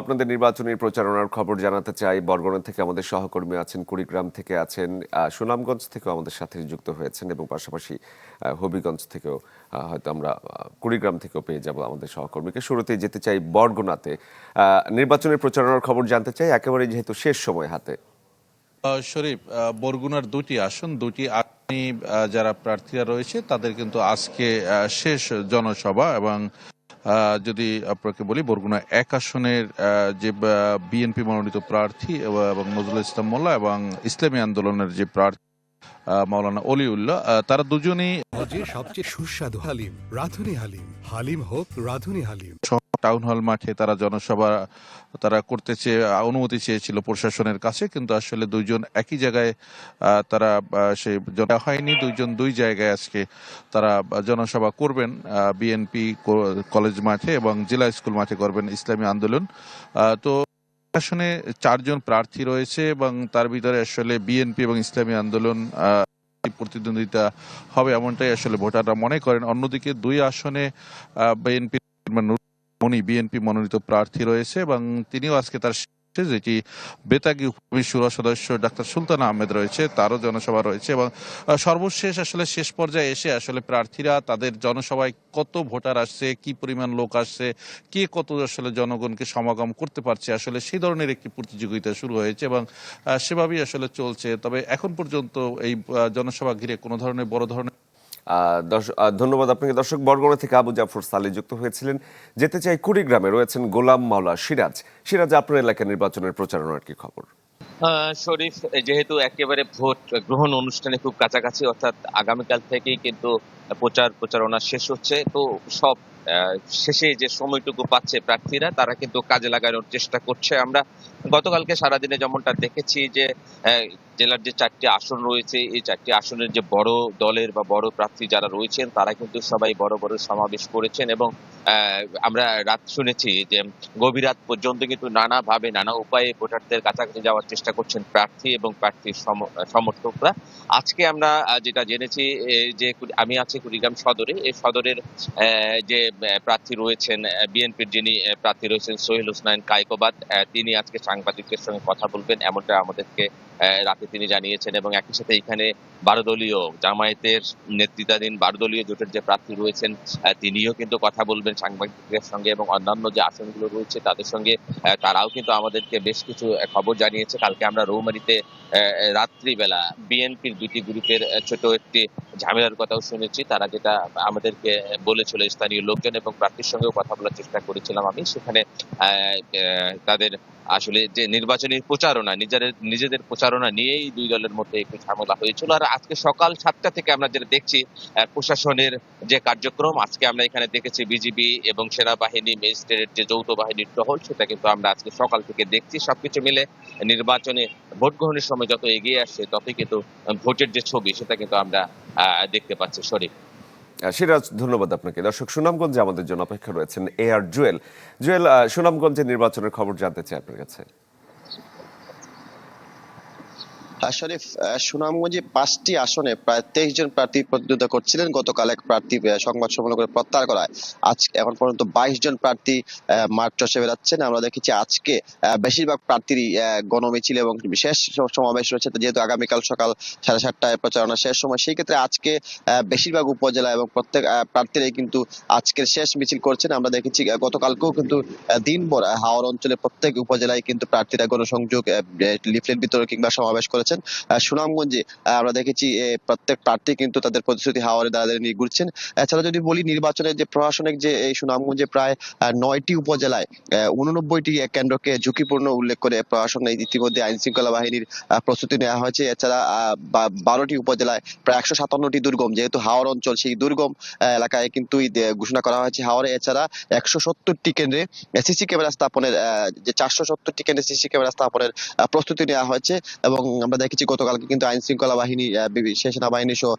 আপনাদের নির্বাচনী প্রচারণার খবর জানাতে চাই। বরগুনা থেকে আমাদের সহকর্মী আছেন, কুড়িগ্রাম থেকে আছেন, সুনামগঞ্জ থেকেও আমাদের সাথে যুক্ত হয়েছেন এবং পাশাপাশি হবিগঞ্জ থেকেও হয়তো আমরা কুড়িগ্রাম থেকেও পেয়ে যাব আমাদের সহকর্মীকে। শুরুতেই যেতে চাই বরগুনাতে। নির্বাচনের প্রচারণার খবর জানতে চাই, একেবারে যেহেতু শেষ সময় হাতে। শরীফ, বরগুনার দুটি আসন, দুটি আসনে যারা প্রার্থীরা রয়েছে তাদের কিন্তু আজকে শেষ জনসভা। এবং যদি আপনাকে বলি, বরগুনা এক আসনের যে বিএনপি মনোনীত প্রার্থী এবং নজরুল ইসলাম মোল্লা এবং ইসলামী আন্দোলনের যে প্রার্থী মাওলানা অলিউল্লাহ, তারা দুজনেই সবচেয়ে সুস্বাদু হালিম রাঁধুনি হালিম। হালিম হোক রাঁধুনি হালিম। টাউন হল মাঠে তারা জনসভা তারা করতে চেয়ে অনুমতি চেয়েছিল প্রশাসনের কাছে, কিন্তু আসলে দুইজন একই জায়গায় তারা সে হয়নি। দুইজন দুই জায়গায় আজকে তারা জনসভা করবেন। বিএনপি কলেজ মাঠে এবং জেলা স্কুল মাঠে করবেন ইসলামী আন্দোলন। তো আসনে চারজন প্রার্থী রয়েছে এবং তার ভিতরে আসলে বিএনপি এবং ইসলামী আন্দোলন প্রতিদ্বন্দ্বিতা হবে এমনটাই আসলে ভোটাররা মনে করেন। অন্যদিকে দুই আসনে বিএনপি মনোনীত প্রার্থী রয়েছে এবং তিনিও আজকে তার যেটি বেতাগী উপজেলা শুরা সদস্য ডাক্তার সুলতান আহমেদ রয়েছে, তারও জনসভা রয়েছে। এবং সর্বশেষ আসলে শেষ পর্যায়ে এসে আসলে প্রার্থীরা তাদের জনসভায় কত ভোটার আসছে, কি পরিমাণ লোক আসছে, কে কত আসলে জনগণকে সমাগম করতে পারছে, আসলে সেই ধরনের একটি প্রতিযোগিতা শুরু হয়েছে এবং সেভাবেই আসলে চলছে। তবে এখন পর্যন্ত এই জনসভা ঘিরে কোনো ধরনের বড় ধরনের ধন্যবাদ আপনাকে। দর্শক, বরগুনা থেকে আবু জাফর সালে যুক্ত হয়েছিলেন। যেতে চাই কুড়িগ্রামে, রয়েছেন গোলাম মাওলা সিরাজ। সিরাজ, আপনার এলাকার নির্বাচনের প্রচারণার কি খবর? শরীফ, যেহেতু একেবারে ভোট গ্রহণ অনুষ্ঠানে খুব কাছাকাছি, অর্থাৎ আগামীকাল থেকেই কিন্তু প্রচারণা শেষ হচ্ছে, তো সব শেষে যে সময়টুকু পাচ্ছে প্রার্থীরা, তারা কিন্তু কাজে লাগানোর চেষ্টা করছে। আমরা গতকালকে সারাদিনে যেমনটা দেখেছি যে জেলার যে 4টি আসন রয়েছে, এই 4টি আসনের যে বড় দলের বা বড় প্রার্থী যারা রয়েছেন, তারা কিন্তু সবাই বড় বড় সমাবেশ করেছেন এবং আমরা রাত শুনেছি যে গভীর রাত পর্যন্ত কিন্তু নানাভাবে নানা উপায়ে ভোটারদের কাছাকাছি যাওয়ার চেষ্টা করছেন প্রার্থী এবং প্রার্থীর সমর্থকরা। আজকে আমরা যেটা জেনেছি, যে আমি আছি কুড়িগ্রাম সদরে, এই সদরের যে প্রার্থী রয়েছেন, বিএনপির যিনি প্রার্থী রয়েছেন সোহেল হোসেন কায়কোবাদ, তিনি আজকে সাংবাদিকদের সঙ্গে কথা বলবেন এমনটা আমাদেরকে রাতে তিনি জানিয়েছেন। এবং একই সাথে এখানে 12 দলীয় জামায়াতের নেতৃত্বাধীন 12 দলীয় জোটের যে প্রার্থী রয়েছেন, তিনিও কিন্তু কথা বলবেন সাংবাদিকদের সঙ্গে এবং অন্যান্য যে আসনগুলো রয়েছে তাদের সঙ্গে। তারাও কিন্তু আমাদেরকে বেশ কিছু খবর জানিয়েছে। কালকে আমরা রৌমারীতে রাত্রিবেলা বিএনপির দুটি গ্রুপের ছোট একটি ঝামেলার কথাও শুনেছি। তারা যেটা আমাদেরকে বলেছিল স্থানীয় লোকজন, এবং প্রার্থীর সঙ্গেও কথা বলার চেষ্টা করেছিলাম আমি, সেখানে তাদের আসলে যে নির্বাচনী প্রচারণা, নিজেদের প্রচারণা নিয়েই দুই দলের মধ্যে একটু ঝামেলা হয়েছিল। আর আজকে সকাল 7টা থেকে আমরা যেটা দেখছি, প্রশাসনের যে কার্যক্রম, আজকে আমরা এখানে দেখেছি বিজিবি এবং সেনাবাহিনী, ম্যাজিস্ট্রেটের যে যৌথ বাহিনীর টহল, সেটা কিন্তু আমরা আজকে সকাল থেকে দেখছি। সবকিছু মিলে নির্বাচনে ভোট গ্রহণের সময় যত এগিয়ে আসছে, ততই কিন্তু ভোটের যে ছবি, সেটা কিন্তু আমরা দেখতে পাচ্ছি। শরীফ। সিরাজ, ধন্যবাদ আপনাকে। দর্শক, সুনামগঞ্জে আমাদের জন্য অপেক্ষা রয়েছেন আর জুয়েল। জুয়েল, সুনামগঞ্জের নির্বাচনের খবর জানতে চাই আপনার কাছে। শরীফ, সুনামগঞ্জে 5টি আসনে প্রায় 23 জন প্রার্থী প্রতিদ্বন্দ্বিতা করছিলেন। গতকাল এক প্রার্থী সংবাদ সম্মেলন করে প্রত্যাহার করায় আজ এখন পর্যন্ত 22 জন প্রার্থী মাঠ চষে বেড়াচ্ছেন। আমরা দেখেছি আজকে বেশিরভাগ প্রার্থীরই গণমিছিল এবং শেষ সমাবেশ রয়েছে, যেহেতু আগামীকাল সকাল 7:30টায় প্রচারণা শেষ সময়। সেই ক্ষেত্রে আজকে বেশিরভাগ উপজেলা এবং প্রত্যেক প্রার্থীরাই কিন্তু আজকের শেষ মিছিল করছেন। আমরা দেখেছি গতকালকেও কিন্তু দিনভর হাওর অঞ্চলে প্রত্যেক উপজেলায় কিন্তু প্রার্থীরা গণসংযোগ, লিফলেট বিতরণ কিংবা সমাবেশ করেছেন। সুনামগঞ্জে আমরা দেখেছি প্রত্যেক প্রার্থী কিন্তু তাদের প্রতিশ্রুতি হাওরে দাঁড়িয়ে নিয়ে ঘুরছেন। এছাড়া যদি বলি, নির্বাচনের যে প্রশাসনিক যে এই সুনামগঞ্জে প্রায় 9টি উপজেলায় 89টি কেন্দ্রকে ঝুঁকিপূর্ণ উল্লেখ করে প্রশাসন ইতিমধ্যে আইন শৃঙ্খলা বাহিনীর প্রস্তুতি নেওয়া হয়েছে। এছাড়া 12টি উপজেলায় প্রায় 157টি দুর্গম, যেহেতু হাওর অঞ্চল, সেই দুর্গম এলাকায় কিন্তু ঘোষণা করা হয়েছে হাওরে। এছাড়া 170টি কেন্দ্রে সিসি ক্যামেরা স্থাপনের, যে 470টি কেন্দ্রে সিসি ক্যামেরা স্থাপনের প্রস্তুতি নেওয়া হয়েছে। এবং আমরা দেখেছি গতকালকে কিন্তু আইন শৃঙ্খলা বাহিনী, সেনাবাহিনী সহ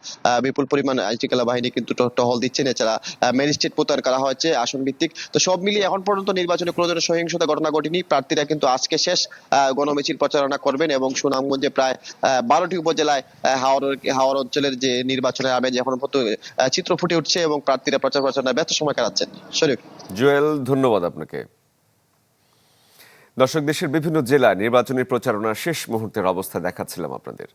বিপুল পরিমাণ আইন শৃঙ্খলা বাহিনী কিন্তু টহল দিচ্ছেন। এছাড়া ম্যাজিস্ট্রেট প্রত্যয়ন করা হয়েছে আসন ভিত্তিক। তো সব মিলিয়ে এখন পর্যন্ত নির্বাচনে কোনো ধরনের সহিংসতা ঘটনা ঘটেনি। প্রার্থীরা কিন্তু আজকে শেষ গণমিছিল প্রচারণা করবেন এবং সুনামগঞ্জে প্রায় 12টি উপজেলায় হাওর অঞ্চলের যে নির্বাচনের আমেজ এখন পর্যন্ত চিত্র ফুটে উঠছে এবং প্রার্থীরা প্রচার প্রচারণায় ব্যস্ত সময় কাটাচ্ছেন। শরীফ। জুয়েল, ধন্যবাদ আপনাকে। দর্শক, দেশের বিভিন্ন জেলায় নির্বাচনী প্রচারণার শেষ মুহূর্তের অবস্থা দেখাচ্ছিলাম আপনাদের।